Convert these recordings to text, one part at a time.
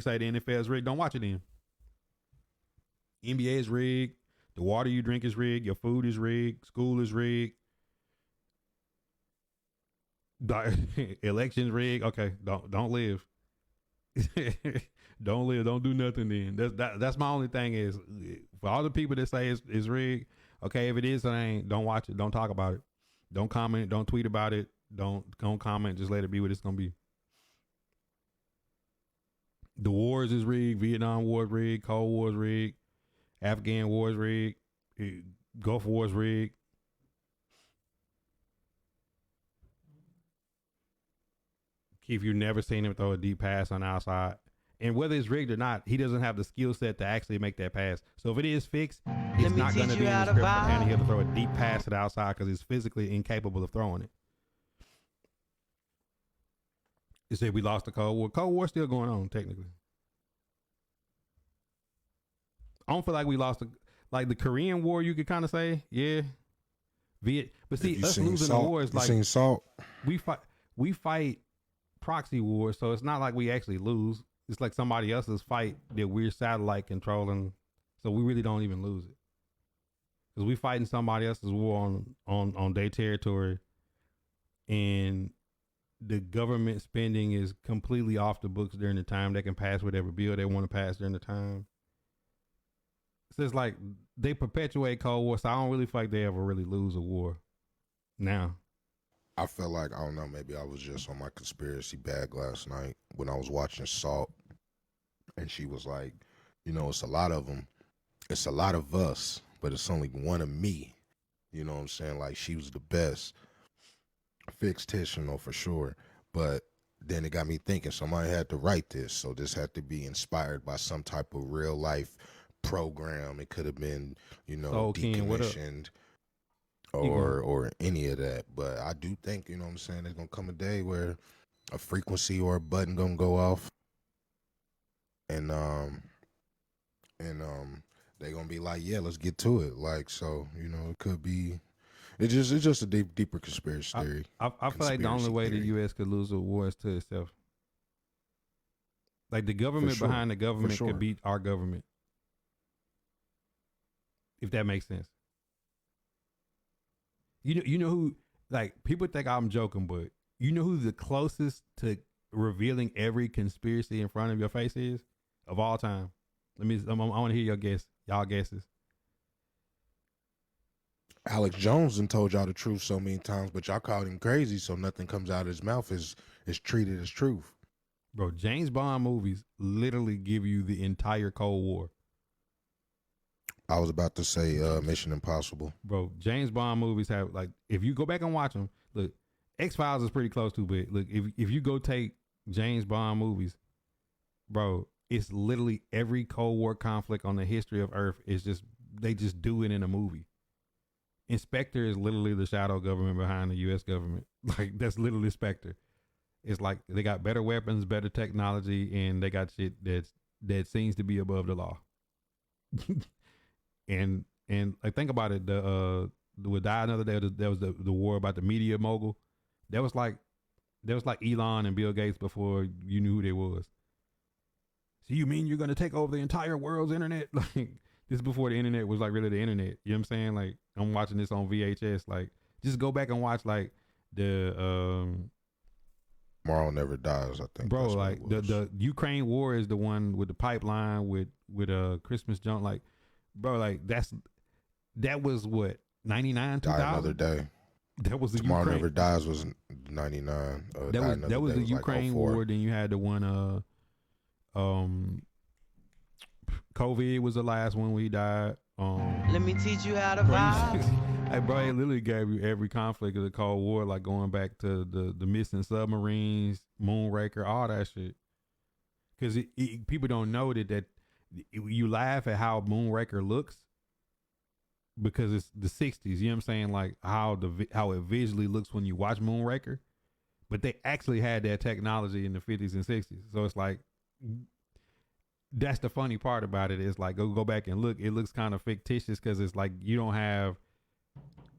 say the NFL is rigged, don't watch it then. NBA is rigged. The water you drink is rigged. Your food is rigged. School is rigged. Elections rigged. Okay, don't live. Don't live. Don't do nothing. Then that's my only thing is for all the people that say it's rigged. Okay, if it is, it ain't. Don't watch it. Don't talk about it. Don't comment. Don't tweet about it. Don't comment. Just let it be what it's gonna be. The wars is rigged. Vietnam War is rigged. Cold War is rigged. Afghan War is rigged. Gulf War is rigged. Keith, you've never seen him throw a deep pass on the outside. And whether it's rigged or not, he doesn't have the skill set to actually make that pass. So if it is fixed, it's not going to be in the script for Tannehill to throw a deep pass to the outside because he's physically incapable of throwing it. You said we lost the Cold War. Cold War's still going on, technically. I don't feel like we lost the Korean War, you could kind of say, yeah. But see, us losing the war is like we fight proxy wars, so it's not like we actually lose. It's like somebody else's fight that we're satellite controlling, so we really don't even lose it because we fighting somebody else's war on their territory, and the government spending is completely off the books during the time. They can pass whatever bill they want to pass during the time. So it's like they perpetuate Cold War, so I don't really feel like they ever really lose a war now. I felt like, I don't know, maybe I was just on my conspiracy bag last night when I was watching Salt, and she was like, it's a lot of them. It's a lot of us, but it's only one of me. You know what I'm saying? Like, she was the best fictional for sure. But then it got me thinking, somebody had to write this, so this had to be inspired by some type of real life program. It could have been, decommissioned. Or any of that. But I do think, what I'm saying, there's gonna come a day where a frequency or a button gonna go off and they gonna be like, yeah, let's get to it. Like, so, it could be it's just a deeper conspiracy theory. I feel like the only way the US could lose a war is to itself. Like the government behind the government could beat our government. If that makes sense. You know who, like, people think I'm joking, but you know who the closest to revealing every conspiracy in front of your face is of all time? I want to hear your guess, y'all guesses. Alex Jones done told y'all the truth so many times, but y'all called him crazy, so nothing comes out of his mouth is treated as truth. Bro, James Bond movies literally give you the entire Cold War. I was about to say Mission Impossible. Bro, James Bond movies have, like, if you go back and watch them, look, X-Files is pretty close to, but look, if you go take James Bond movies, bro, it's literally every Cold War conflict on the history of Earth is just, they just do it in a movie. Spectre is literally the shadow government behind the U.S. government. Like, that's literally Spectre. It's like they got better weapons, better technology, and they got shit that seems to be above the law. And like, think about it. The would die another day. There was the war about the media mogul. That was like Elon and Bill Gates before you knew who they was. So you mean you're gonna take over the entire world's internet? Like, this is before the internet was like really the internet. You know what I'm saying? Like, I'm watching this on VHS. Like, just go back and watch like the Tomorrow Never Dies, I think. Bro, like the Ukraine war is the one with the pipeline with Christmas junk. Like, bro, like that was what, 99, 2000? Die Another Day. That was the Tomorrow Ukraine. Never Dies was 99. That was the Ukraine war. Then you had the one COVID was the last one we died. Let me teach you how to vibe. Hey, bro, it literally gave you every conflict of the Cold War, like going back to the missing submarines, Moonraker, all that shit. Because people don't know that you laugh at how Moonraker looks because it's the 60s. You know what I'm saying? Like how it visually looks when you watch Moonraker. But they actually had that technology in the 50s and 60s. So it's like, that's the funny part about it. Is like, go back and look. It looks kind of fictitious because it's like you don't have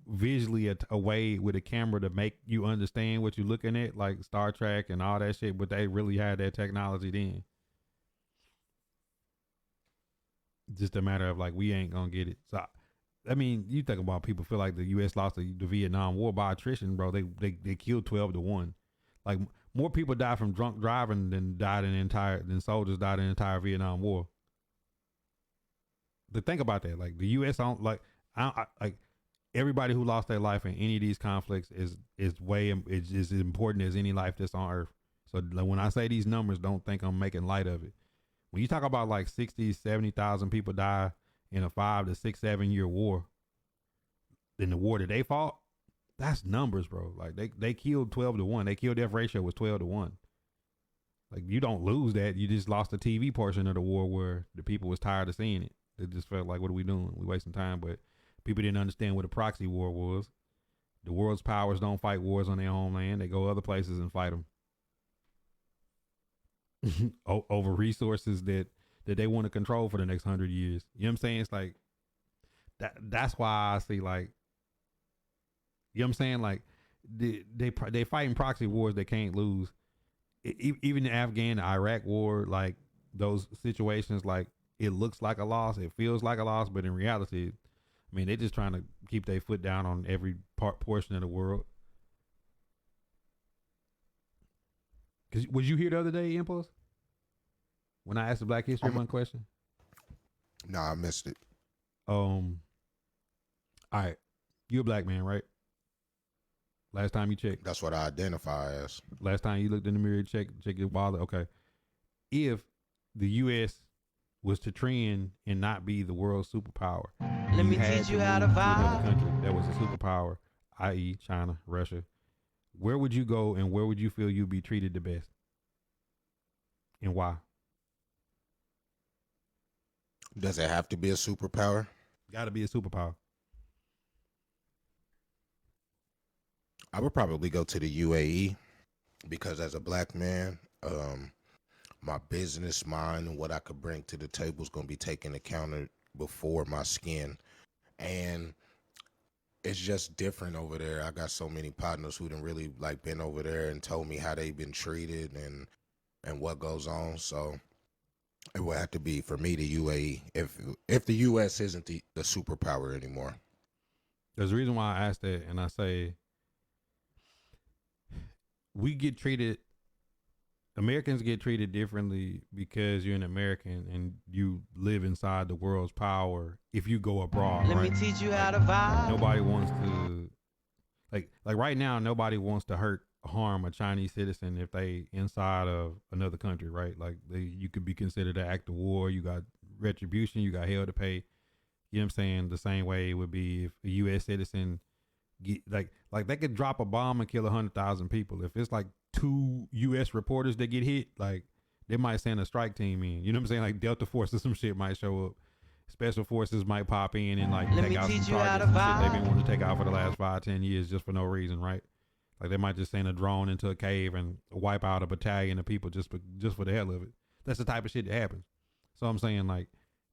visually a way with a camera to make you understand what you're looking at, like Star Trek and all that shit. But they really had that technology then. just a matter of like we ain't gonna get it. So I mean, you think about people feel like the U.S. lost the Vietnam War by attrition, bro. They killed 12-1. Like more people died from drunk driving than soldiers died in the entire Vietnam War. To think about that, like the U.S. don't like like everybody who lost their life in any of these conflicts is as important as any life that's on Earth. So like, when I say these numbers, don't think I'm making light of it. When you talk about like 60, 70,000 people die in a 5 to 6, 7 year war, in the war that they fought, that's numbers, bro. Like they killed 12-1. They kill death ratio was 12-1. Like you don't lose that. You just lost the TV portion of the war where the people was tired of seeing it. They just felt like, what are we doing? We wasting time. But people didn't understand what a proxy war was. The world's powers don't fight wars on their homeland. They go other places and fight them over resources that they want to control for the next 100 years. You know what I'm saying? It's like that's why I see like, you know what I'm saying? Like they fighting proxy wars they can't lose. Even the Afghan, the Iraq war, like those situations, like it looks like a loss, it feels like a loss, but in reality, I mean, they're just trying to keep their foot down on every portion of the world. Cause was you here the other day, Impulse? When I asked the Black History Month question? Nah, I missed it. All right. You're a black man, right? Last time you checked. That's what I identify as. Last time you looked in the mirror, check your wallet. Okay. If the U.S. was to trend and not be the world's superpower, let me teach you how to vibe. Country that was a superpower, i.e., China, Russia, where would you go and where would you feel you'd be treated the best, and why? Does it have to be a superpower? Got to be a superpower. I would probably go to the UAE because as a black man, my business mind and what I could bring to the table is going to be taken account before my skin. And it's just different over there. I got so many partners who done really like been over there and told me how they've been treated and what goes on. So it would have to be for me the UAE if the US isn't the superpower anymore. There's a reason why I asked that, and I say Americans get treated differently because you're an American and you live inside the world's power. If you go abroad, let me teach you how to vibe. Nobody wants to, like right now, nobody wants to harm a Chinese citizen if they inside of another country, right? Like you could be considered an act of war. You got retribution. You got hell to pay. You know what I'm saying? The same way it would be if a U.S. citizen like they could drop a bomb and kill 100,000 people. If it's like 2 U.S. reporters that get hit, like they might send a strike team in. You know what I'm saying? Like Delta Force or some shit might show up. Special forces might pop in and like take out some targets and shit they've been wanting to take out for the last 5-10 years just for no reason, right? Like they might just send a drone into a cave and wipe out a battalion of people just for the hell of it. That's the type of shit that happens. So I'm saying, like,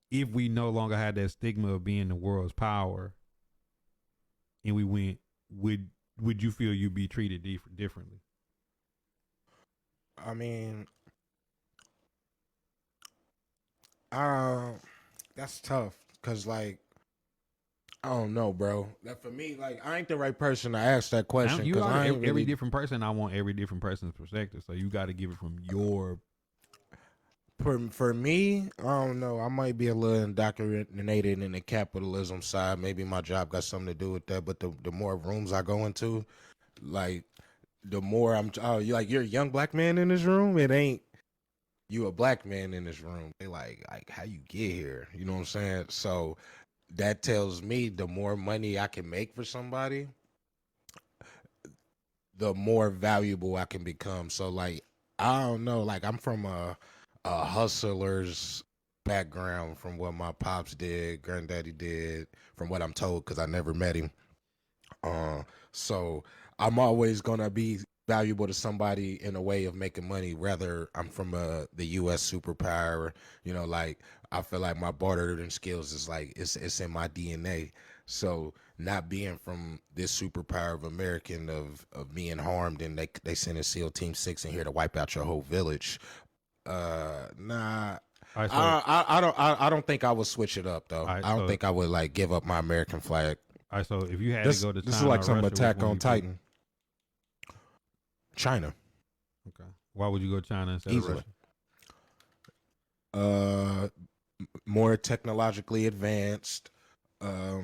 if we no longer had that stigma of being the world's power, and we went, would you feel you'd be treated differently? I mean, that's tough because, like, I don't know, bro. That for me, like, I ain't the right person to ask that question. You are every different person. I want every different person's perspective, so you got to give it from your. For me, I don't know. I might be a little indoctrinated in the capitalism side. Maybe my job got something to do with that. But the more rooms I go into, like, the more you're a young black man in this room. It ain't you a black man in this room. They like how you get here. You know what I'm saying? So that tells me the more money I can make for somebody, the more valuable I can become. So like, I don't know. Like I'm from a hustler's background from what my pops did, granddaddy did, from what I'm told because I never met him. So I'm always gonna be valuable to somebody in a way of making money. Rather, I'm from the U.S. superpower. You know, like I feel like my bartering skills is like it's in my DNA. So not being from this superpower of American of being harmed and they send a SEAL Team 6 in here to wipe out your whole village. Nah, Right, so, I don't think I would switch it up though. Right, I don't think I would like give up my American flag. All right, so if you had to go to China, this is like some Russia, Attack on Titan. China. Okay. Why would you go China instead Easily. of Russia? More technologically advanced. I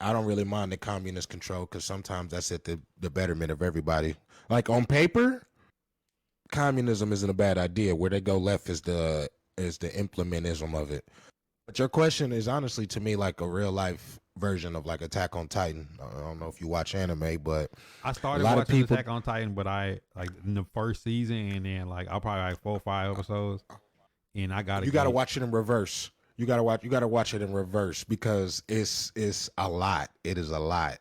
don't really mind the communist control because sometimes that's at the betterment of everybody. Like on paper, communism isn't a bad idea. Where they go left is the implementism of it. But your question is honestly to me like a real life version of like Attack on Titan. I don't know if you watch anime, but I started watching Attack on Titan, but I like in the first season, and then like I'll probably like 4 or 5 episodes, and I gotta. You gotta watch it in reverse. You gotta watch it in reverse because it's a lot. It is a lot.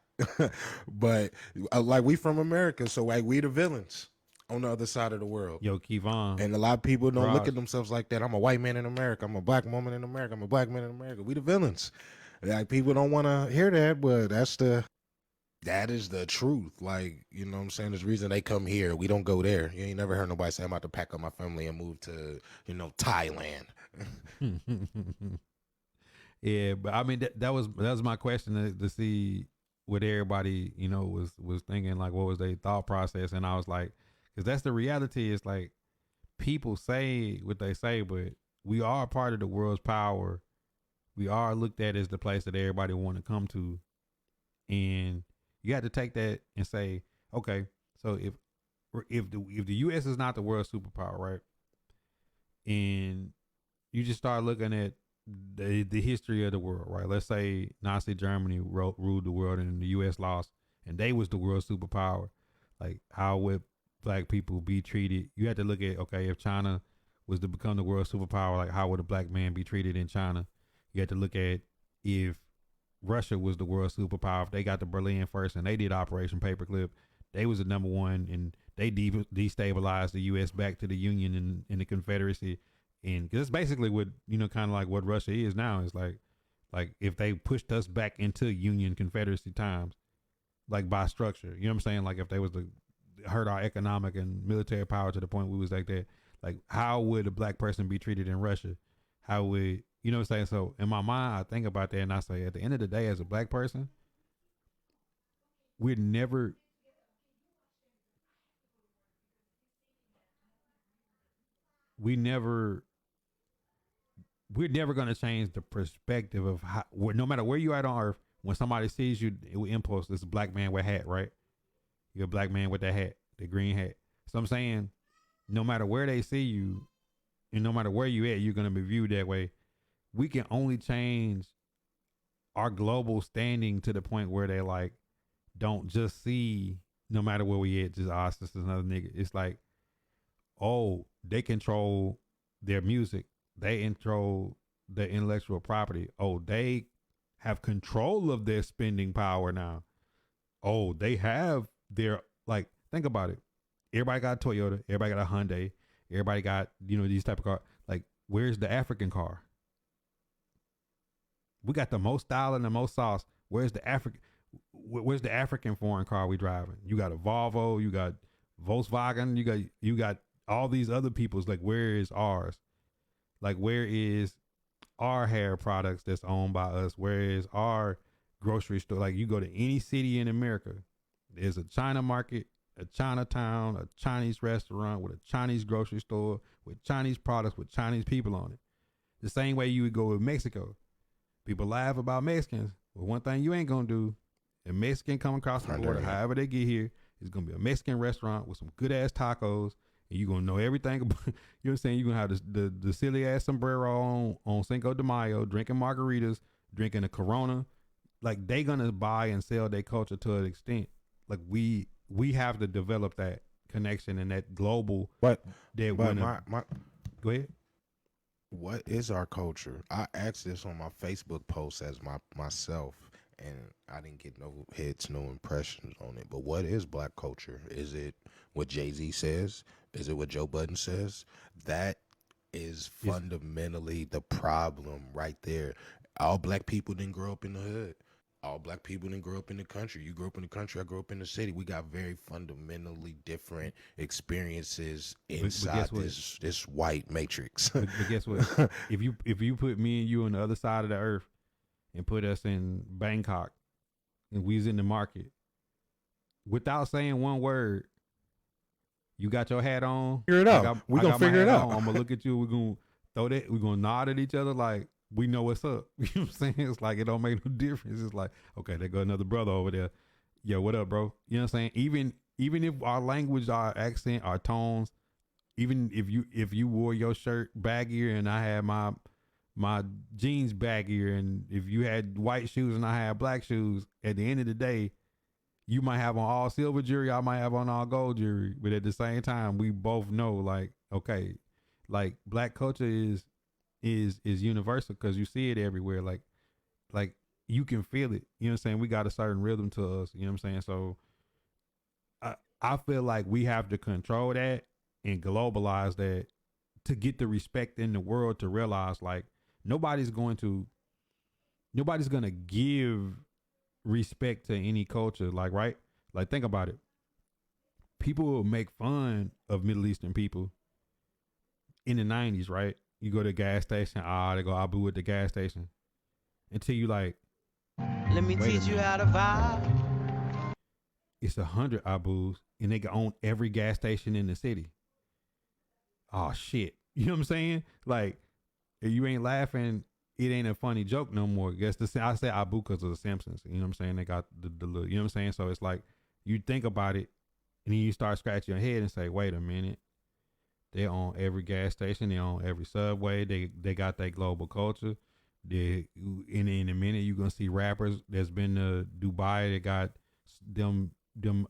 But like we from America, so like we the villains on the other side of the world. Yo, Kevon. And a lot of people don't look at themselves like that. I'm a white man in America. I'm a black woman in America. I'm a black man in America. We the villains. Like people don't want to hear that, but that is the truth. Like, you know what I'm saying? There's a reason they come here. We don't go there. You ain't never heard nobody say I'm about to pack up my family and move to, Thailand. Yeah, but I mean that was my question to see what everybody was thinking, like what was their thought process, and I was like, because that's the reality. It's like people say what they say, but we are part of the world's power. We are looked at as the place that everybody want to come to, and you have to take that and say, okay, so if the U.S. is not the world superpower, right, and you just start looking at the history of the world, right? Let's say Nazi Germany ruled the world and the U.S. lost, and they was the world superpower. Like, how would black people be treated? You have to look at, okay, if China was to become the world superpower, like how would a black man be treated in China? You have to look at if Russia was the world superpower, if they got to Berlin first and they did Operation Paperclip, they was the number one, and they destabilized the U.S. back to the Union and the Confederacy. And cause it's basically what, kind of like what Russia is now. It's like if they pushed us back into Union Confederacy times, like by structure, you know what I'm saying? Like if they was to hurt our economic and military power to the point we was like that, like how would a black person be treated in Russia? How would, you know what I'm saying? So in my mind, I think about that and I say, at the end of the day, as a black person, we're never going to change the perspective of how, no matter where you are on earth, when somebody sees you, it will impulse this black man with a hat, right? You're a black man with that hat, the green hat. So I'm saying, no matter where they see you, and no matter where you at, you're going to be viewed that way. We can only change our global standing to the point where they like, don't just see, no matter where we at, just, this is another nigga. It's like, oh, they control their music. They control the intellectual property. Oh, they have control of their spending power now. Oh, they have their, like, think about it. Everybody got a Toyota. Everybody got a Hyundai. Everybody got, these type of cars. Like, where's the African car? We got the most style and the most sauce. Where's the African foreign car we driving? You got a Volvo. You got Volkswagen. You got all these other people's. Like, where is ours? Like, where is our hair products that's owned by us? Where is our grocery store? Like, you go to any city in America, there's a China market, a Chinatown, a Chinese restaurant with a Chinese grocery store with Chinese products with Chinese people on it. The same way you would go with Mexico. People laugh about Mexicans, but one thing you ain't gonna do, a Mexican come across the border, however they get here, it's gonna be a Mexican restaurant with some good ass tacos. And you're going to know everything about, you know what I'm saying? You're going to have the silly ass sombrero on Cinco de Mayo, drinking margaritas, drinking a Corona. Like, they going to buy and sell their culture to an extent. Like, we have to develop that connection and that global. Go ahead. What is our culture? I asked this on my Facebook post as myself, and I didn't get no hits, no impressions on it. But what is black culture? Is it what Jay-Z says? Is it what Joe Budden says? That is fundamentally the problem right there. All black people didn't grow up in the hood. all black people didn't grow up in the country. You grew up in the country. I grew up in the city. We got very fundamentally different experiences inside this white matrix. But guess what? if you put me and you on the other side of the earth and put us in Bangkok and we was in the market, without saying one word, you got your hat on. Figure it out. We're gonna figure it out. I'm gonna look at you. We're gonna throw that. We're gonna nod at each other like we know what's up. You know what I'm saying? It's like it don't make no difference. It's like, okay, there go another brother over there. Yo, what up, bro? You know what I'm saying? Even if our language, our accent, our tones, even if you wore your shirt baggier and I had my jeans baggier, and if you had white shoes and I had black shoes, at the end of the day, you might have on all silver jewelry, I might have on all gold jewelry, but at the same time, we both know, like, okay, like black culture is universal because you see it everywhere. Like you can feel it. You know what I'm saying? We got a certain rhythm to us. You know what I'm saying? So I feel like we have to control that and globalize that to get the respect in the world to realize like nobody's gonna give respect to any culture, like, right? Like, think about it. People will make fun of Middle Eastern people in the 90s, right? You go to a gas station, they go Abu at the gas station. Until you like, let me teach you how to vibe. It's 100 Abus and they own every gas station in the city. Oh shit. You know what I'm saying? Like, if you ain't laughing, it ain't a funny joke no more. I say Abu because of the Simpsons. You know what I'm saying? They got the little, you know what I'm saying? So it's like you think about it and then you start scratching your head and say, wait a minute. They own every gas station. They own every subway. They got that global culture. In a minute you're gonna see rappers that's been to Dubai. They got them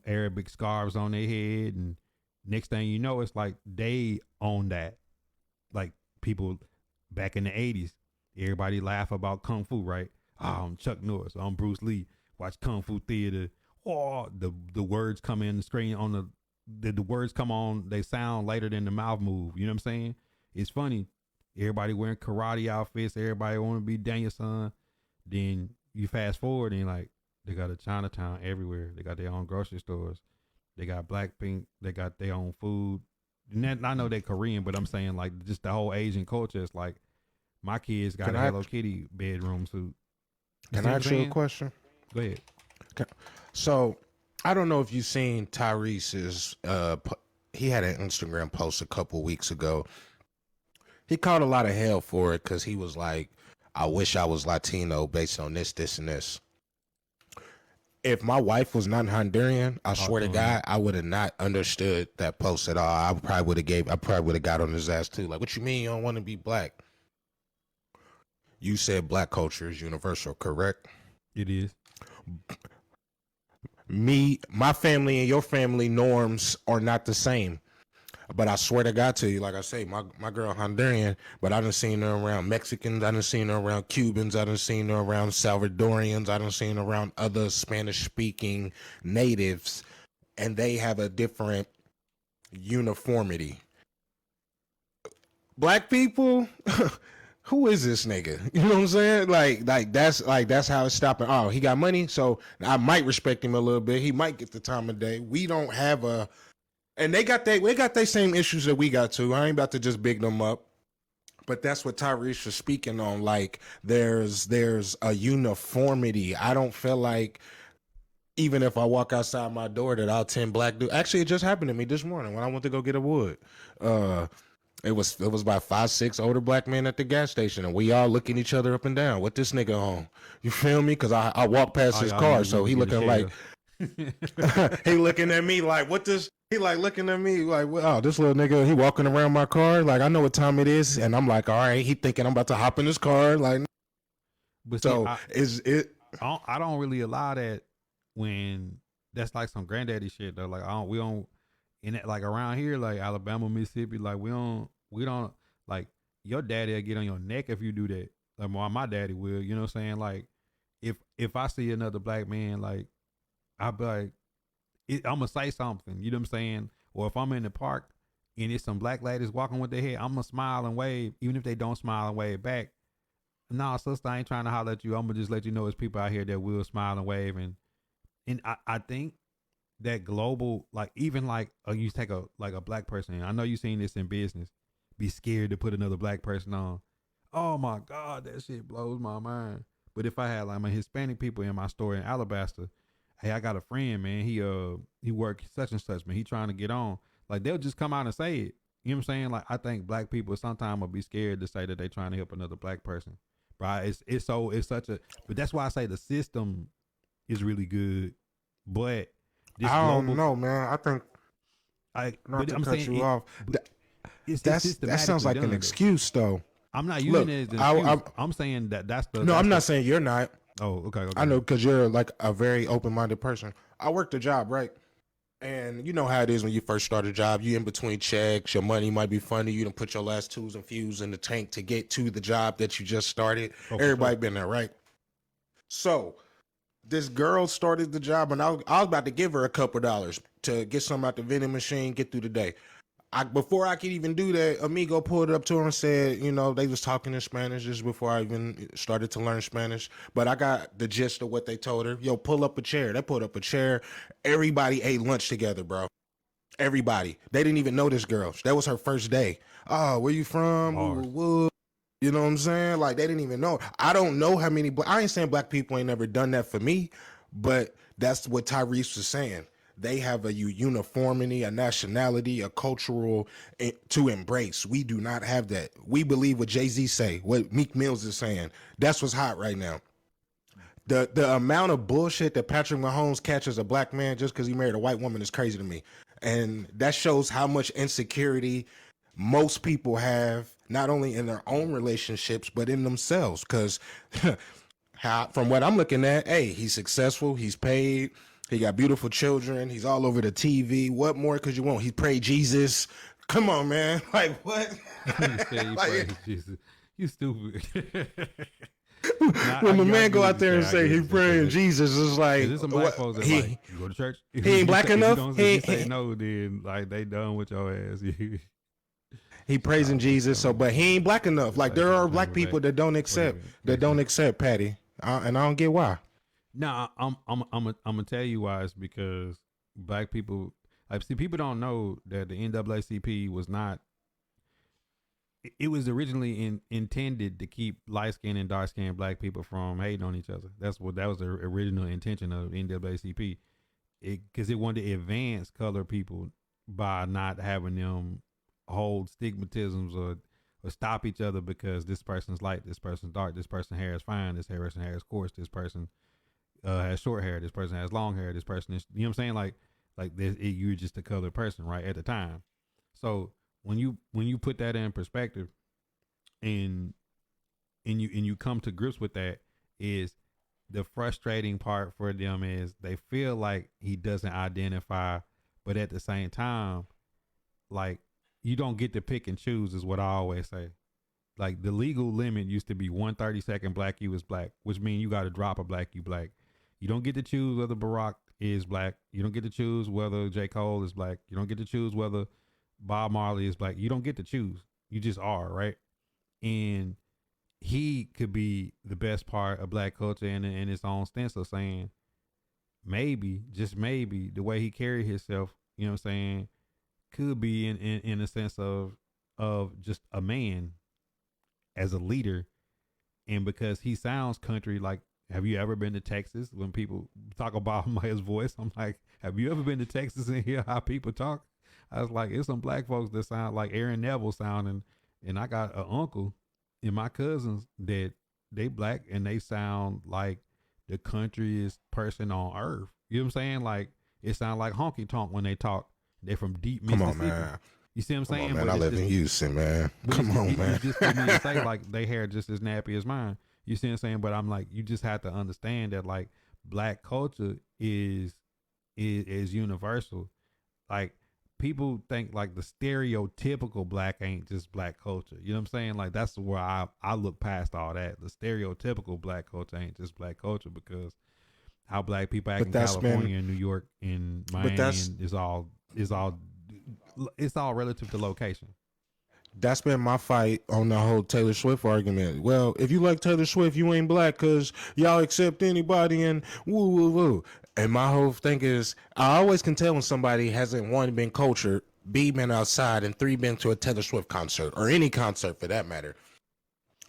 Arabic scarves on their head, and next thing you know, it's like they own that. Like people back in the 80s, everybody laugh about kung fu, right? Oh, I'm Chuck Norris. I'm Bruce Lee. Watch Kung Fu Theater. Oh, the words come in the screen on the words come on. They sound later than the mouth move. You know what I'm saying? It's funny. Everybody wearing karate outfits. Everybody want to be Danielson. Then you fast forward and like they got a Chinatown everywhere. They got their own grocery stores. They got Blackpink. They got their own food. And I know they're Korean, but I'm saying like just the whole Asian culture. It's like my kids got a Hello Kitty bedroom suit. Can I ask you a question? Go ahead. So I don't know if you've seen Tyrese's. He had an Instagram post a couple weeks ago. He caught a lot of hell for it because he was like, I wish I was Latino based on this, and this. If my wife was not Honduran, I swear to God, I would have not understood that post at all. I probably would have got on his ass too. Like, what you mean you don't want to be black? You said black culture is universal, correct? It is. My family and your family norms are not the same. But I swear to God to you, like I say, my girl Honduran, but I done seen her around Mexicans, I done seen her around Cubans, I done seen her around Salvadorians, I done seen her around other Spanish-speaking natives, and they have a different uniformity. Black people, who is this nigga? You know what I'm saying? Like that's how it's stopping. Oh, he got money, so I might respect him a little bit. He might get the time of day. We don't have a. And they got their same issues that we got too. I ain't about to just big them up. But that's what Tyrese was speaking on. Like there's a uniformity. I don't feel like even if I walk outside my door that I'll 10 black dudes. Actually, it just happened to me this morning when I went to go get a wood. It was about 5-6 older black men at the gas station, and we all looking each other up and down. What this nigga on? You feel me? Because I walked past his car, so he looking like he looking at me like what this. He like looking at me like, wow, this little nigga, he walking around my car. Like, I know what time it is. And I'm like, all right, he thinking I'm about to hop in his car. Like, but so I don't really allow that when that's like some granddaddy shit though. Like, we don't, in it, like around here, like Alabama, Mississippi, like we don't like your daddy will get on your neck if you do that. Like, my daddy will, you know what I'm saying? Like, if I see another black man, like, I'll be like, I'm gonna say something, you know what I'm saying? Or if I'm in the park and it's some black ladies walking with their head, I'm gonna smile and wave, even if they don't smile and wave back. nah, sister, I ain't trying to holler at you. I'm gonna just let you know it's people out here that will smile and wave, and I think that global, like even like you take a black person. I know you seen this in business. Be scared to put another black person on. Oh my God, that shit blows my mind. But if I had like my Hispanic people in my store in Alabaster, hey, I got a friend, man. He work such and such, man. He trying to get on. Like they'll just come out and say it. You know what I'm saying? Like I think black people sometimes will be scared to say that they trying to help another black person. Right? It's such a. But that's why I say the system is really good, but I don't know, man. I think not to cut saying you off. That sounds like an excuse, though. I'm not using it as an excuse. I'm saying that's the. No, I'm not saying you're not. Oh, okay. I know because you're like a very open-minded person. I worked a job, right? And you know how it is when you first start a job. You in between checks. Your money might be funny. You done put your last twos and fews in the tank to get to the job that you just started. Everybody been there, right? So this girl started the job, and I was about to give her a couple dollars to get something out the vending machine, get through the day. Before I could even do that, Amigo pulled up to her and said, you know, they was talking in Spanish just before I even started to learn Spanish. But I got the gist of what they told her. Yo, pull up a chair. They pulled up a chair. Everybody ate lunch together, bro. Everybody. They didn't even know this girl. That was her first day. Oh, where you from? You know what I'm saying? Like, they didn't even know. I don't know how many. I ain't saying black people ain't never done that for me, but that's what Tyrese was saying. They have a uniformity, a nationality, a cultural to embrace. We do not have that. We believe what Jay-Z say, what Meek Mills is saying. That's what's hot right now. The amount of bullshit that Patrick Mahomes catches a black man just because he married a white woman is crazy to me. And that shows how much insecurity most people have, not only in their own relationships, but in themselves. Because from what I'm looking at, hey, he's successful, he's paid, he got beautiful children, he's all over the TV. What more could you want? He prayed Jesus. Come on, man. Like, what? You prayed Jesus. You stupid. When the man go out there and say he praying Jesus, it's like, there's some black folks that like, you go to church. He ain't black enough. If you say no, then like they done with your ass. He praising Jesus, so but he ain't black enough. Like there are black people that don't accept Patty, and I don't get why. No, I'm gonna tell you why. It's because black people, like, see, people don't know that the NAACP was not. It was originally intended to keep light skinned and dark skinned black people from hating on each other. That was the original intention of NAACP. Because it wanted to advance colored people by not having them hold stigmatisms or stop each other because this person's light, this person's dark, this person's hair is fine, this person hair is coarse, this person has short hair, this person has long hair, this person is, you know what I'm saying? Like this, you're just a colored person, right, at the time. So when you put that in perspective and you come to grips with that, is the frustrating part for them is they feel like he doesn't identify, but at the same time, like, you don't get to pick and choose is what I always say. Like, the legal limit used to be 1/32 black you is black, which means you got to drop a black you black. You don't get to choose whether Barack is black. You don't get to choose whether J. Cole is black. You don't get to choose whether Bob Marley is black. You don't get to choose. You just are, right? And he could be the best part of black culture in its own sense of saying, maybe, just maybe, the way he carried himself, you know what I'm saying, could be in a sense of just a man as a leader. And because he sounds country, like, have you ever been to Texas? When people talk about his voice, I'm like, have you ever been to Texas and hear how people talk? I was like, it's some black folks that sound like Aaron Neville sounding, and I got an uncle and my cousins that they black and they sound like the countryest person on earth. You know what I'm saying? Like, it sounds like honky tonk when they talk. They're from deep Mississippi. Come on, man. You see what I'm saying? Come on, man. I live in Houston, man. Come on, man. It's just for me to say, like, they hair just as nappy as mine. You see what I'm saying? But I'm like, you just have to understand that, like, black culture is universal. Like, people think like the stereotypical black ain't just black culture. You know what I'm saying? Like, that's where I look past all that. The stereotypical blac culture ain't just black culture, because how black people act in California and New York and Miami is all relative to location. That's been my fight on the whole Taylor Swift argument. Well, if you like Taylor Swift, you ain't black because y'all accept anybody and woo woo woo. And my whole thing is, I always can tell when somebody hasn't, one, been cultured, B, been outside, and 3, been to a Taylor Swift concert or any concert for that matter.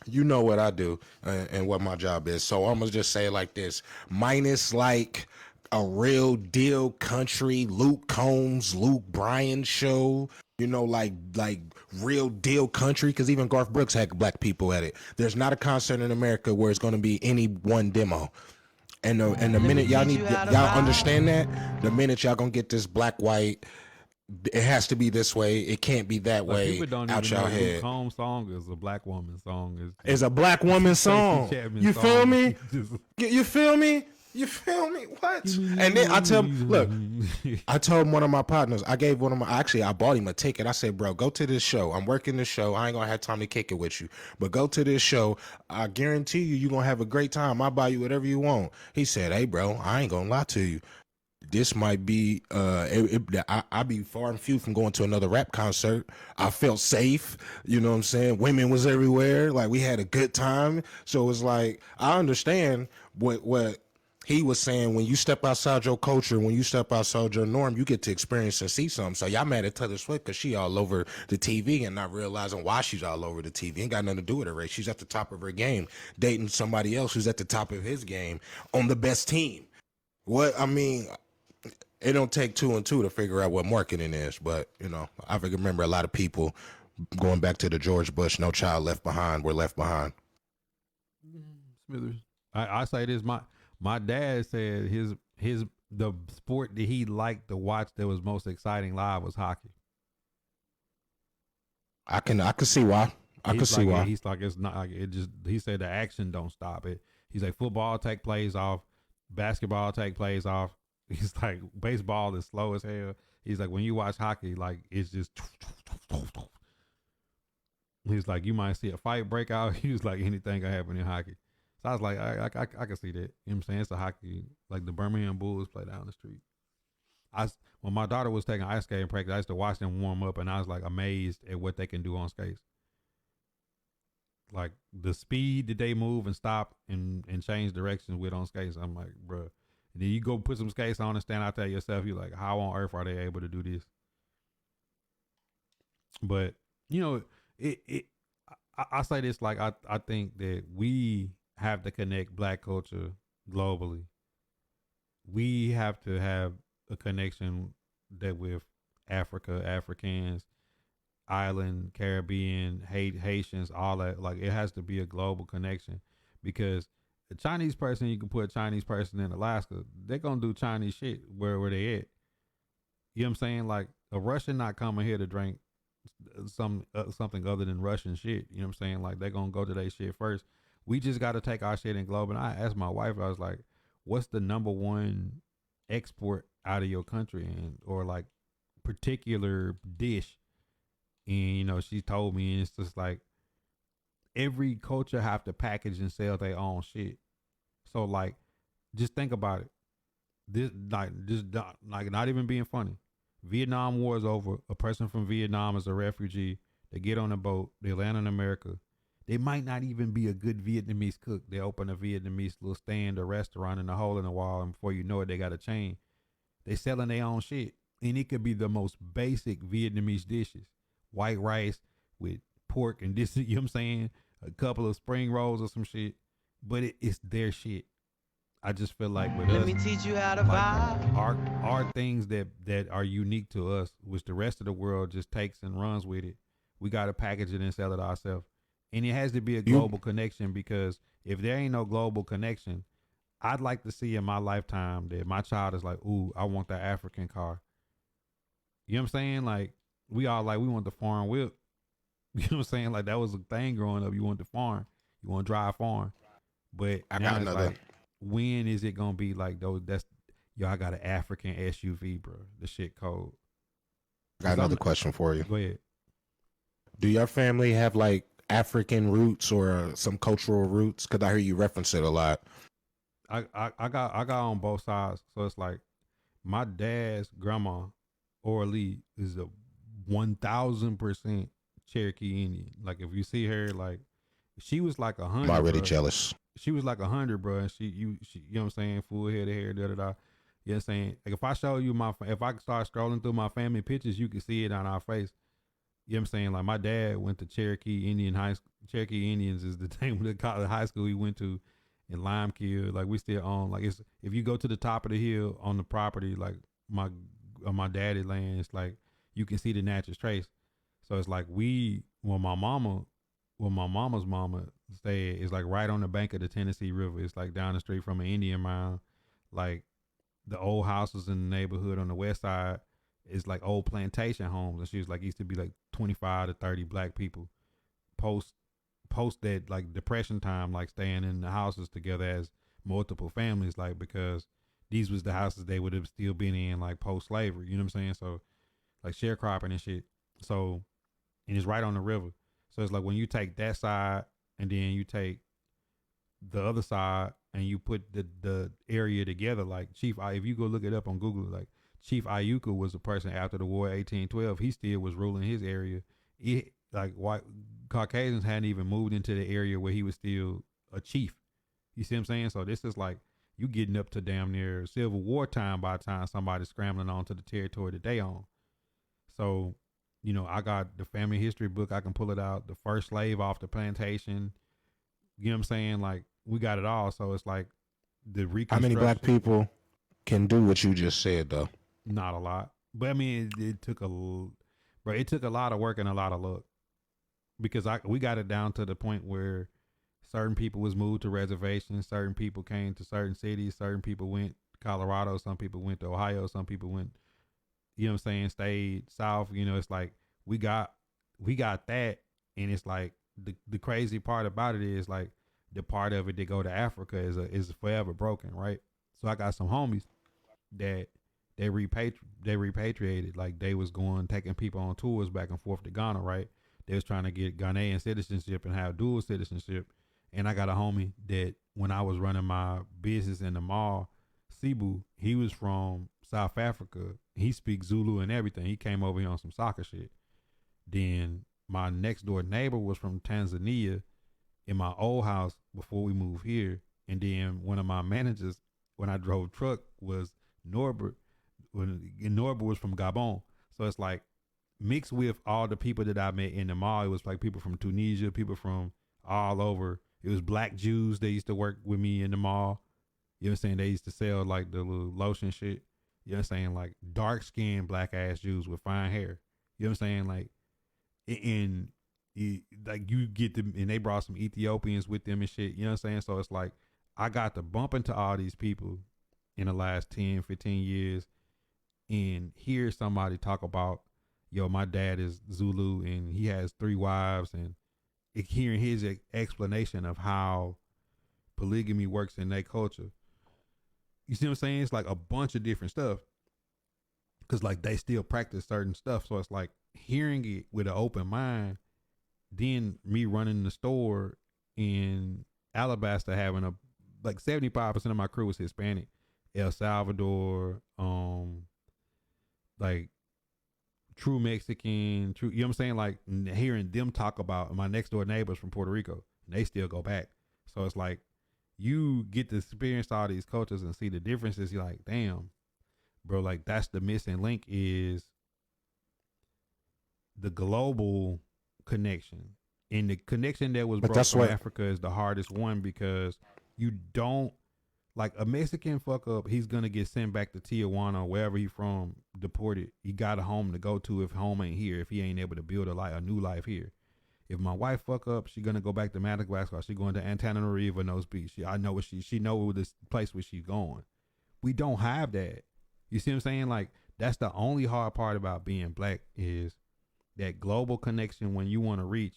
You know what I do and what my job is. So I'm going to just say it like this. Minus like a real deal country, Luke Combs, Luke Bryan show, you know, like real deal country, because even Garth Brooks had black people at it. There's not a concert in America where it's going to be any one demo. And the minute y'all understand that, the minute y'all going to get this black, white, it has to be this way. It can't be that way. People don't out even your know head. Luke Combs' song is a black woman song. It's a black woman song. You feel me? You feel me? You feel me? What? And then I tell him, look, I told one of my partners, I bought him a ticket. I said, bro, go to this show. I'm working this show. I ain't going to have time to kick it with you. But go to this show. I guarantee you're going to have a great time. I'll buy you whatever you want. He said, hey, bro, I ain't going to lie to you. This might be, I'd be far and few from going to another rap concert. I felt safe. You know what I'm saying? Women was everywhere. Like, we had a good time. So it's like, I understand what he was saying. When you step outside your culture, when you step outside your norm, you get to experience and see something. So y'all mad at Taylor Swift because she all over the TV and not realizing why she's all over the TV. Ain't got nothing to do with her race. She's at the top of her game, dating somebody else who's at the top of his game on the best team. What, I mean, it don't take 2 and 2 to figure out what marketing is. But, you know, I remember a lot of people going back to the George Bush, No Child Left Behind, were left behind. Smithers, I say this, my dad said the sport that he liked to watch that was most exciting live was hockey. I can see why. I can see why. He's like, it's not like it just, he said the action don't stop it. He's like, football take plays off, basketball take plays off. He's like, baseball is slow as hell. He's like, when you watch hockey, like, it's just. He's like, you might see a fight break out. He was like, anything can happen in hockey. So I was like, I can see that. You know what I'm saying? It's a hockey, like the Birmingham Bulls play down the street. When my daughter was taking ice skating practice, I used to watch them warm up, and I was like amazed at what they can do on skates. Like the speed that they move and stop and change directions with on skates. I'm like, bruh. And then you go put some skates on and stand out there yourself. You're like, how on earth are they able to do this? But, you know, I say this, like, I think that we have to connect black culture globally. We have to have a connection that with Africa, Africans, island, Caribbean, Haitians, all that. Like, it has to be a global connection, because a Chinese person, you can put a Chinese person in Alaska, they're going to do Chinese shit where they at. You know what I'm saying? Like, a Russian not coming here to drink something other than Russian shit. You know what I'm saying? Like, they're going to go to their shit first. We just got to take our shit in global. And I asked my wife, I was like, what's the number one export out of your country, and or like particular dish? And, you know, she told me, and it's just like, every culture have to package and sell their own shit. So, like, just think about it. This, like, not even being funny. Vietnam War is over. A person from Vietnam is a refugee. They get on a boat. They land in America. They might not even be a good Vietnamese cook. They open a Vietnamese little stand or restaurant in a hole in the wall, and before you know it, they got a chain. They selling their own shit. And it could be the most basic Vietnamese dishes. White rice with pork and this, you know what I'm saying? A couple of spring rolls or some shit. But it's their shit. I just feel like with us, let me teach you how to like, vibe. our things that are unique to us, which the rest of the world just takes and runs with it. We got to package it and sell it ourselves. And it has to be a global connection, because if there ain't no global connection, I'd like to see in my lifetime that my child is like, ooh, I want that African car. You know what I'm saying? Like, we all like, we want the foreign whip. You know what I'm saying? Like, that was a thing growing up. You want the foreign. You want to drive foreign. But I got another. Like, when is it gonna be like those? Y'all got an African SUV, bro. The shit cold. I got another question for you. Go ahead. Do your family have like African roots or some cultural roots? Because I hear you reference it a lot. I got on both sides. So it's like, my dad's grandma, Orly, is a 1000% Cherokee Indian. Like if you see her, like she was like 100. I'm already jealous. She was like 100, bro. And she, you know what I'm saying, full head of hair, da da da. You know what I'm saying? Like if I show you if I start scrolling through my family pictures, you can see it on our face. You know what I'm saying? Like my dad went to Cherokee Indian High School. Cherokee Indians is the name of the college high school he went to in Limekiln. Like we still own, like it's, if you go to the top of the hill on the property, like my daddy land, it's like you can see the natural trace. So it's like when my mama's mama stayed, it's like right on the bank of the Tennessee River. It's like down the street from an Indian mine. Like the old houses in the neighborhood on the west side is like old plantation homes. And she was like, used to be like 25 to 30 black people post that like depression time, like staying in the houses together as multiple families, like because these was the houses they would have still been in like post slavery. You know what I'm saying? So like sharecropping and shit. So, and it's right on the river. So it's like when you take that side and then you take the other side and you put the area together, like if you go look it up on Google, like Chief Ayuka was a person after the war, 1812. He still was ruling his area. Like white Caucasians hadn't even moved into the area where he was still a chief. You see what I'm saying? So this is like you getting up to damn near Civil War time by the time somebody's scrambling onto the territory that they own. So, you know, I got the family history book. I can pull it out. The first slave off the plantation. You know what I'm saying? Like we got it all. So it's like the reconstruction. How many black people can do what you just said though? Not a lot, but I mean, it took a lot of work and a lot of luck, because we got it down to the point where certain people was moved to reservations, certain people came to certain cities, certain people went to Colorado, some people went to Ohio, some people went, you know what I'm saying, stayed south. You know, it's like we got that, and it's like the crazy part about it is like the part of it that go to Africa is forever broken, right? So I got some homies that they repatriated, like they was taking people on tours back and forth to Ghana, right? They was trying to get Ghanaian citizenship and have dual citizenship. And I got a homie that when I was running my business in the mall, Cebu, he was from South Africa. He speaks Zulu and everything. He came over here on some soccer shit. Then my next door neighbor was from Tanzania in my old house before we moved here. And then one of my managers, when I drove truck, was Norbert. Norbert was from Gabon. So it's like mixed with all the people that I met in the mall. It was like people from Tunisia, people from all over. It was black Jews. They used to work with me in the mall. You know what I'm saying? They used to sell like the little lotion shit. You know what I'm saying? Like dark skinned black ass Jews with fine hair. You know what I'm saying? Like, like you get them, and they brought some Ethiopians with them and shit. You know what I'm saying? So it's like I got to bump into all these people in the last 10, 15 years and hear somebody talk about, yo, my dad is Zulu and he has 3 wives, and hearing his explanation of how polygamy works in their culture. You see what I'm saying? It's like a bunch of different stuff, because like they still practice certain stuff. So it's like hearing it with an open mind, then me running the store in Alabaster having like 75% of my crew was Hispanic, El Salvador, like true Mexican, you know what I'm saying? Like hearing them talk about my next door neighbors from Puerto Rico, and they still go back. So it's like you get to experience all these cultures and see the differences. You're like, damn, bro, like that's the missing link, is the global connection. And the connection that was brought from Africa is the hardest one, because you don't, like a Mexican fuck up, he's gonna get sent back to Tijuana or wherever he from, deported. He got a home to go to if home ain't here, if he ain't able to build a new life here. If my wife fuck up, she gonna go back to Madagascar. She going to Antananarivo, Nose Beach. I know what she know this place where she's going. We don't have that. You see what I'm saying? Like that's the only hard part about being black, is that global connection when you want to reach.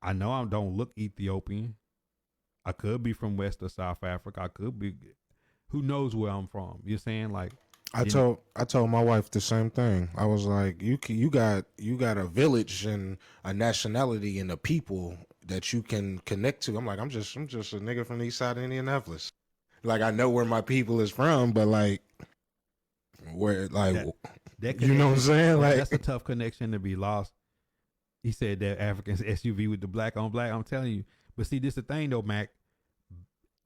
I know I don't look Ethiopian. I could be from West or South Africa. I could be, who knows where I'm from. You're saying, like, I told my wife the same thing. I was like, you got a village and a nationality and a people that you can connect to. I'm like, I'm just a nigga from the east side of Indianapolis. Like I know where my people is from, but like where, like that you know what I'm saying? Like that's a tough connection to be lost. He said that African SUV with the black on black. I'm telling you. But see, this the thing though, Mac.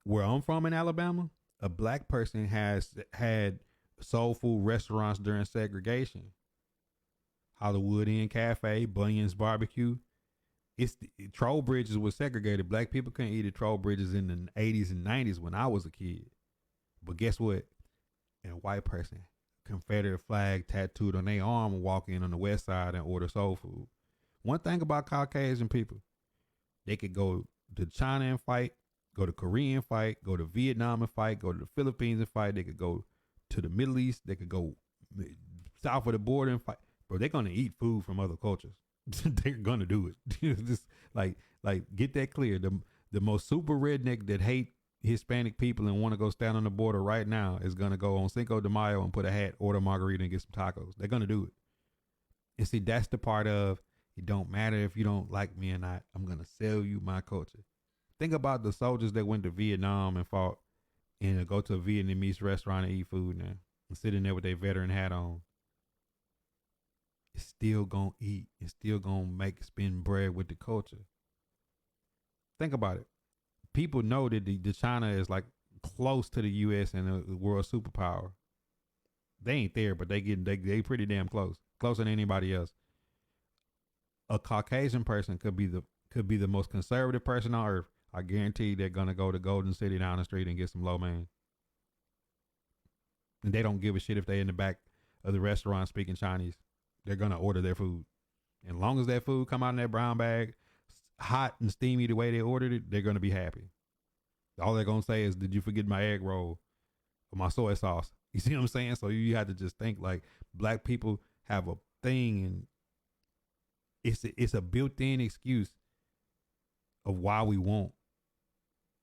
Where I'm from in Alabama, a black person has had soul food restaurants during segregation. Hollywood Inn Cafe, Bunyan's Barbecue. Troll Bridges was segregated. Black people couldn't eat at Troll Bridges in the 80s and 90s when I was a kid. But guess what? And a white person, Confederate flag tattooed on their arm, will walk in on the west side and order soul food. One thing about Caucasian people, they could go to China and fight, go to Korea and fight, go to Vietnam and fight, go to the Philippines and fight. They could go to the Middle East. They could go south of the border and fight. Bro, they're gonna eat food from other cultures. They're gonna do it. Just like get that clear. The most super redneck that hate Hispanic people and want to go stand on the border right now is gonna go on Cinco de Mayo and put a hat, order margarita, and get some tacos. They're gonna do it. And see, that's the part of it. Don't matter if you don't like me or not. I'm gonna sell you my culture. Think about the soldiers that went to Vietnam and fought and go to a Vietnamese restaurant and eat food now and sitting there with their veteran hat on. It's still gonna eat. It's still gonna spend bread with the culture. Think about it. People know that the China is like close to the U.S. and the world superpower. They ain't there, but they pretty damn close, closer than anybody else. A Caucasian person could be the most conservative person on earth. I guarantee they're gonna go to Golden City down the street and get some lo mein. And they don't give a shit if they in the back of the restaurant speaking Chinese. They're gonna order their food. And as long as that food come out in that brown bag, hot and steamy the way they ordered it, they're gonna be happy. All they're gonna say is, "Did you forget my egg roll or my soy sauce?" You see what I'm saying? So you have to just think like black people have a thing, and it's a built-in excuse of why we won't.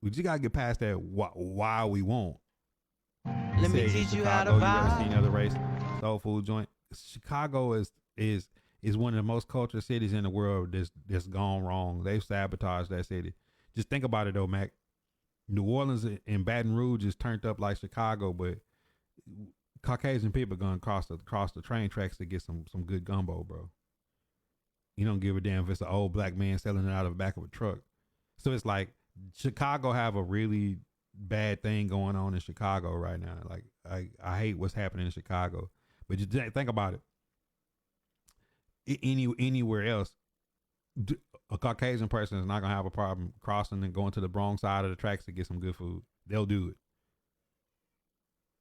We just gotta get past that why we won't. Let me teach you how to vibe. You ever seen another race soul food joint? Chicago is one of the most cultured cities in the world that's gone wrong. They've sabotaged that city. Just think about it though, Mac. New Orleans and Baton Rouge is turned up like Chicago, but Caucasian people are gonna cross the train tracks to get some good gumbo, bro. You don't give a damn if it's an old black man selling it out of the back of a truck. So it's like Chicago have a really bad thing going on in Chicago right now. Like I hate what's happening in Chicago. But just think about it. Anywhere else, a Caucasian person is not gonna have a problem crossing and going to the wrong side of the tracks to get some good food. They'll do it.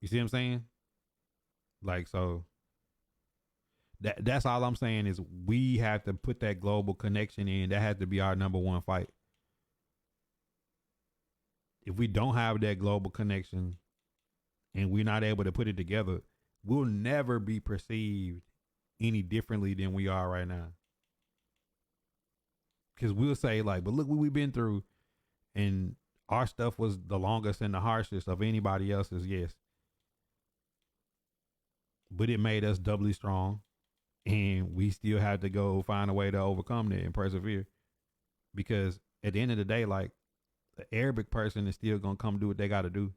You see what I'm saying? Like, so that's all I'm saying is we have to put that global connection in. That has to be our number one fight. If we don't have that global connection and we're not able to put it together, we'll never be perceived any differently than we are right now. Because we'll say like, but look what we've been through, and our stuff was the longest and the harshest of anybody else's, yes. But it made us doubly strong, and we still had to go find a way to overcome that and persevere. Because at the end of the day, like, the Arabic person is still gonna come do what they gotta do.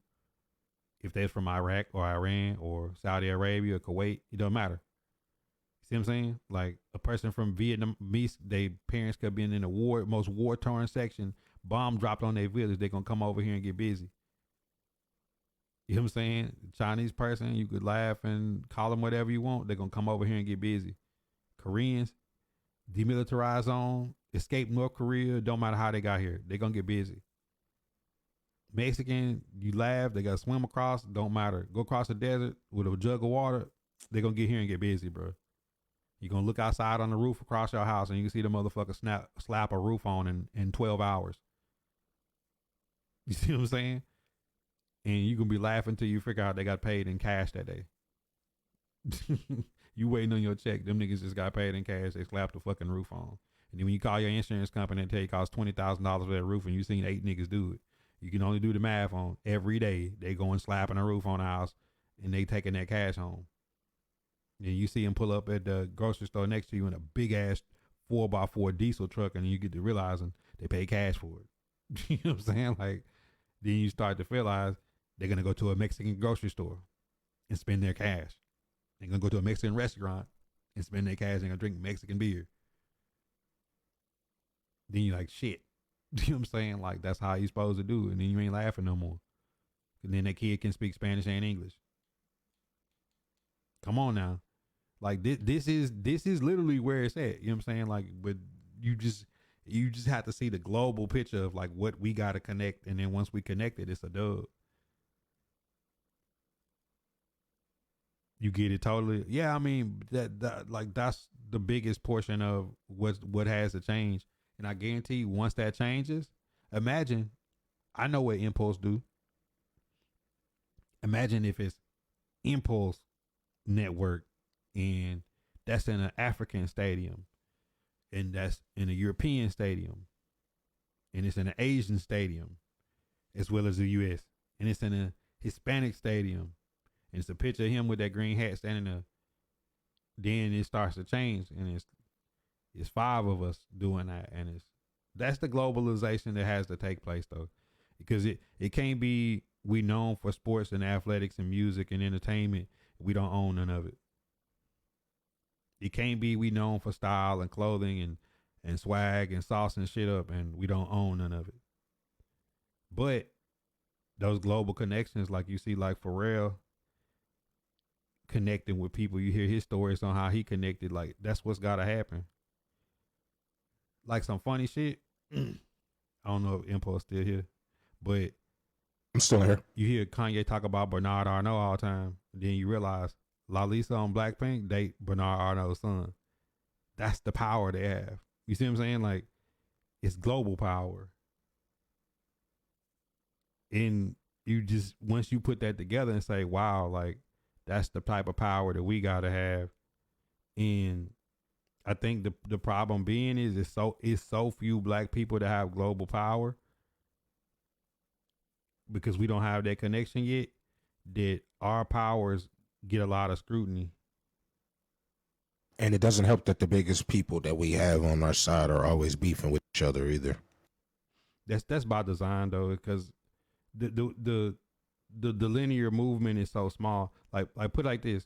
If they're from Iraq or Iran or Saudi Arabia or Kuwait, it don't matter. See what I'm saying? Like a person from Vietnam, their parents could be in the most war-torn section, bomb dropped on their village, they're gonna come over here and get busy. You know what I'm saying? Chinese person, you could laugh and call them whatever you want, they're gonna come over here and get busy. Koreans, demilitarized zone, escape North Korea, don't matter how they got here, they're gonna get busy. Mexican, you laugh, they gotta swim across, don't matter. Go across the desert with a jug of water, they're gonna get here and get busy, bro. You're gonna look outside on the roof across your house and you can see the motherfucker slap a roof on in 12 hours. You see what I'm saying? And you gonna be laughing till you figure out they got paid in cash that day. You waiting on your check, them niggas just got paid in cash, they slapped the fucking roof on. And then when you call your insurance company and tell you it costs $20,000 for that roof and you seen 8 niggas do it, you can only do the math on every day they going slapping a roof on the house and they taking that cash home. And you see them pull up at the grocery store next to you in a big ass 4x4 diesel truck, and you get to realizing they pay cash for it. You know what I'm saying? Like, then you start to realize they're gonna go to a Mexican grocery store and spend their cash. They're gonna go to a Mexican restaurant and spend their cash and gonna drink Mexican beer. then you like shit. You know what I'm saying? Like that's how you supposed to do it. And then you ain't laughing no more. And then that kid can speak Spanish and English. Come on now. Like this is literally where it's at. You know what I'm saying? Like, but you just have to see the global picture of like what we gotta connect, and then once we connect it, it's a dub. You get it totally. Yeah, I mean that like that's the biggest portion of what has to change. And I guarantee you, once that changes, imagine, I know what Impulse do. Imagine if it's Impulse Network and that's in an African stadium, and that's in a European stadium, and it's in an Asian stadium, as well as the U.S., and it's in a Hispanic stadium, and it's a picture of him with that green hat standing there. Then it starts to change, and it's 5 of us doing that, and that's the globalization that has to take place though, because it can't be we known for sports and athletics and music and entertainment. We don't own none of it. It can't be we known for style and clothing and swag and saucing shit up, and we don't own none of it. But those global connections, like you see, like Pharrell connecting with people, you hear his stories on how he connected. Like that's what's gotta happen. Like some funny shit. I don't know if Impulse still here, but I'm still here. You hear Kanye talk about Bernard Arnault all the time, then you realize Lalisa on Blackpink date Bernard Arnault's son. That's the power they have. You see what I'm saying? Like, it's global power. And you just, once you put that together and say, wow, like, that's the type of power that we gotta have. And I think the problem being is it's so few black people that have global power, because we don't have that connection yet, that our powers get a lot of scrutiny. And it doesn't help that the biggest people that we have on our side are always beefing with each other either. That's by design though, because the linear movement is so small. Like put it like this.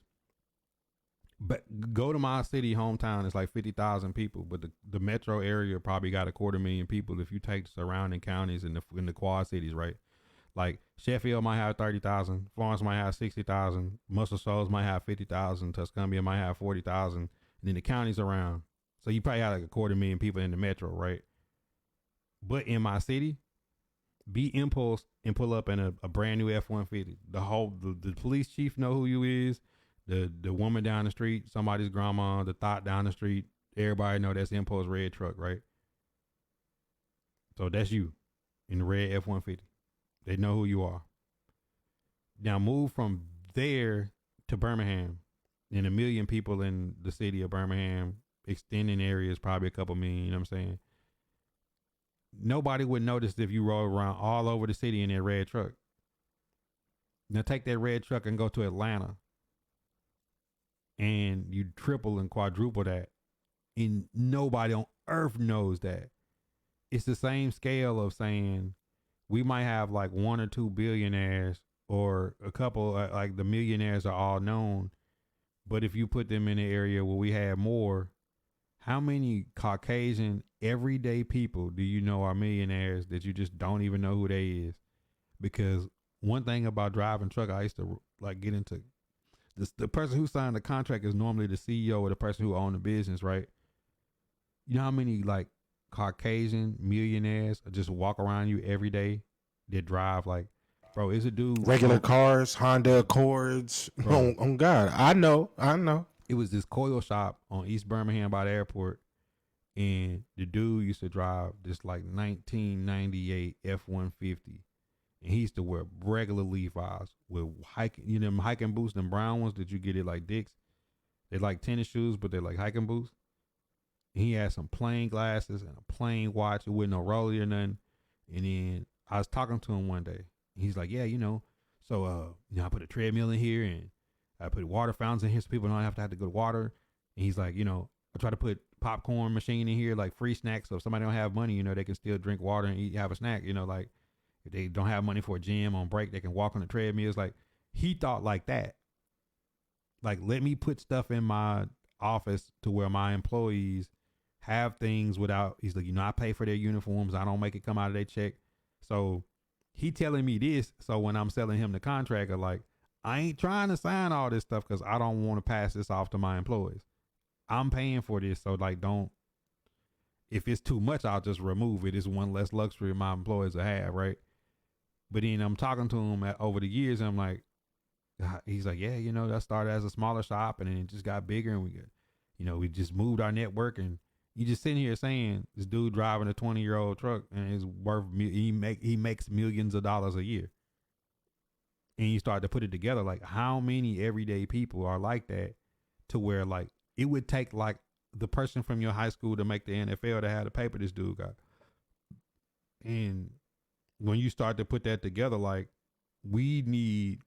But go to my city, hometown, it's like 50,000 people, but the metro area probably got 250,000 people if you take surrounding counties in the quad cities, right? Like Sheffield might have 30,000, Florence might have 60,000, Muscle Shoals might have 50,000, Tuscumbia might have 40,000, and then the counties around. So you probably have like 250,000 people in the metro, right? But in my city, be Impulse and pull up in a brand new F-150. The police chief know who you is. The woman down the street, somebody's grandma, the thought down the street, everybody know that's Impulse red truck, right? So that's you in the red F-150. They know who you are. Now move from there to Birmingham. And 1 million people in the city of Birmingham, extending areas, probably a couple million, you know what I'm saying? Nobody would notice if you roll around all over the city in that red truck. Now take that red truck and go to Atlanta, and you triple and quadruple that, and nobody on earth knows that. It's the same scale of saying we might have like 1 or 2 billionaires, or a couple, like the millionaires are all known, but if you put them in an area where we have more, how many Caucasian everyday people do you know are millionaires that you just don't even know who they is? Because one thing about driving truck, I used to like get into this, the person who signed the contract is normally the CEO or the person who owned the business, right? You know how many like Caucasian millionaires just walk around you every day that drive like, bro, is a dude regular cars, Honda Accords. Oh God, I know. It was this coil shop on East Birmingham by the airport, and the dude used to drive this like 1998 F-150, and he used to wear regular Levi's with hiking, you know, them hiking boots, them brown ones that you get at like Dick's. They're like tennis shoes, but they're like hiking boots. And he had some plain glasses and a plain watch with no rollie or nothing. And then I was talking to him one day. He's like, yeah, so I put a treadmill in here, and I put water fountains in here so people don't have to go to water. And he's like, I try to put popcorn machine in here, like free snacks. So if somebody don't have money, they can still drink water and eat, have a snack, like if they don't have money for a gym on break, they can walk on the treadmills. Like he thought like that. Like, let me put stuff in my office to where my employees have things without. He's like, I pay for their uniforms. I don't make it come out of their check. So he telling me this. So when I'm selling him the contract, I ain't trying to sign all this stuff because I don't want to pass this off to my employees. I'm paying for this, so don't. If it's too much, I'll just remove it. It's one less luxury my employees will have, right? But then I'm talking to him over the years, and I'm like, he's like, yeah, that started as a smaller shop, and then it just got bigger, and we just moved our network, and you just sitting here saying this dude driving a 20-year-old truck and is worth he makes millions of dollars a year, and you start to put it together, like how many everyday people are like that, to where like it would take like the person from your high school to make the NFL to have the paper this dude got. And when you start to put that together, like we need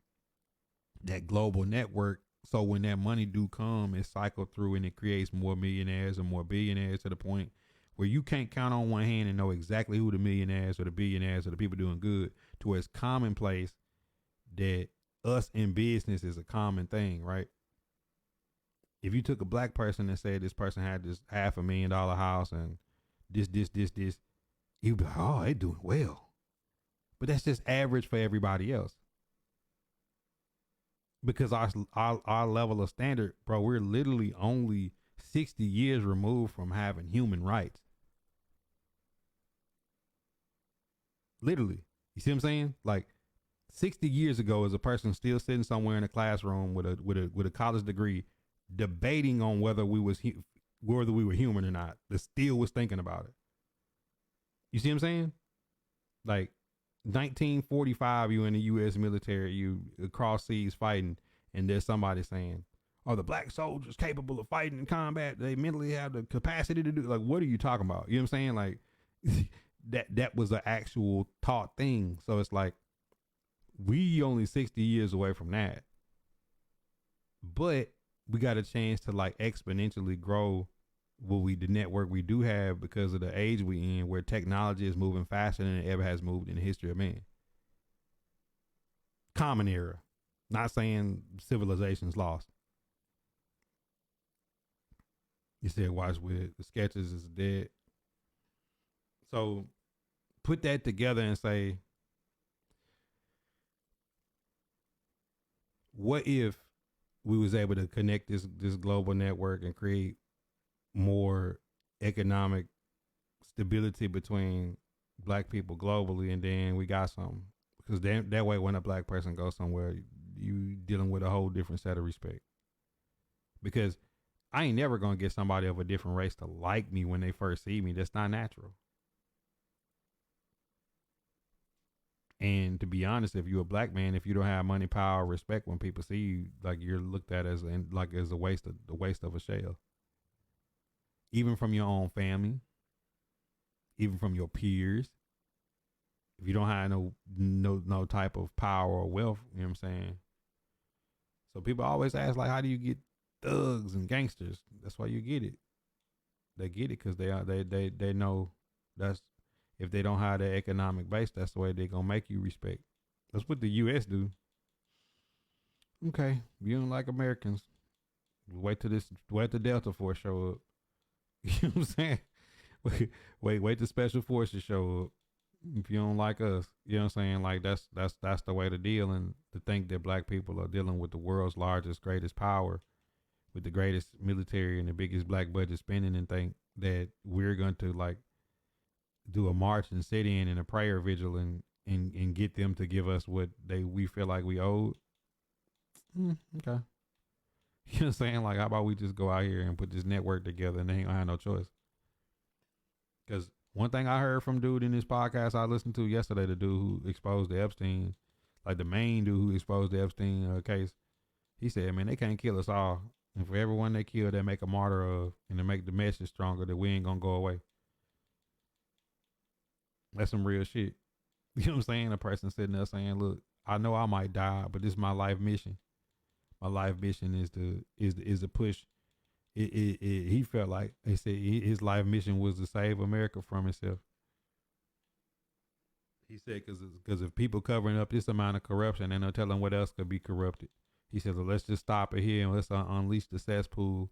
that global network. So when that money do come, it cycle through and it creates more millionaires and more billionaires to the point where you can't count on one hand and know exactly who the millionaires or the billionaires or the people doing good, to where it's commonplace that us in business is a common thing, right? If you took a black person and said this person had this $500,000 house and this, you'd be like, oh, they doing well. But that's just average for everybody else. Because our level of standard, bro, we're literally only 60 years removed from having human rights. Literally. You see what I'm saying? Like 60 years ago is a person still sitting somewhere in a classroom with a college degree debating on whether we were human or not. That still was thinking about it. You see what I'm saying? Like 1945, you in the U.S. military, you across seas fighting, and there's somebody saying, "Are the black soldiers capable of fighting in combat? They mentally have the capacity to do." Like, what are you talking about? You know what I'm saying? Like that was an actual taught thing. So it's like we only 60 years away from that, but we got a chance to like exponentially grow the network we do have because of the age we in, where technology is moving faster than it ever has moved in the history of man. Common era. Not saying civilization's lost. You said watch with the sketches is dead. So put that together and say, what if we was able to connect this global network and create more economic stability between black people globally, and then we got something? Because that way, when a black person goes somewhere, you dealing with a whole different set of respect. Because I ain't never gonna get somebody of a different race to like me when they first see me. That's not natural. And to be honest, if you're a black man, if you don't have money, power, respect, when people see you, like you're looked at as a waste of a shell. Even from your own family, even from your peers. If you don't have no type of power or wealth, you know what I'm saying? So people always ask, like, how do you get thugs and gangsters? That's why you get it. They get it because they know that's, if they don't have the economic base, that's the way they're gonna make you respect. That's what the U.S. do. Okay, you don't like Americans, wait till the Delta Force show up. You know what I'm saying? Wait till Special Forces show up. If you don't like us, you know what I'm saying? Like that's the way to deal. And to think that black people are dealing with the world's largest, greatest power, with the greatest military and the biggest black budget spending, and think that we're going to like do a march and sit in and a prayer vigil and get them to give us what we feel like we owed. Okay. You know what I'm saying? Like, how about we just go out here and put this network together, and they ain't gonna have no choice. Because one thing I heard from dude in this podcast I listened to yesterday, the dude who exposed the Epstein, like the main dude who exposed the Epstein case, he said, man, they can't kill us all. And for everyone they kill, they make a martyr of, and to make the message stronger that we ain't gonna go away. That's some real shit. You know what I'm saying? A person sitting there saying, look, I know I might die, but this is my life mission. My life mission is to push. He felt like, he said his life mission was to save America from itself. He said, because if people covering up this amount of corruption, and no telling what else could be corrupted. He said, well, let's just stop it here and let's unleash the cesspool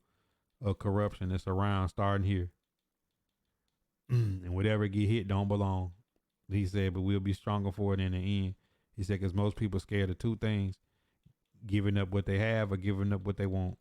of corruption that's around, starting here. and whatever get hit don't belong. He said, but we'll be stronger for it in the end. He said, because most people scared of two things: giving up what they have or giving up what they want.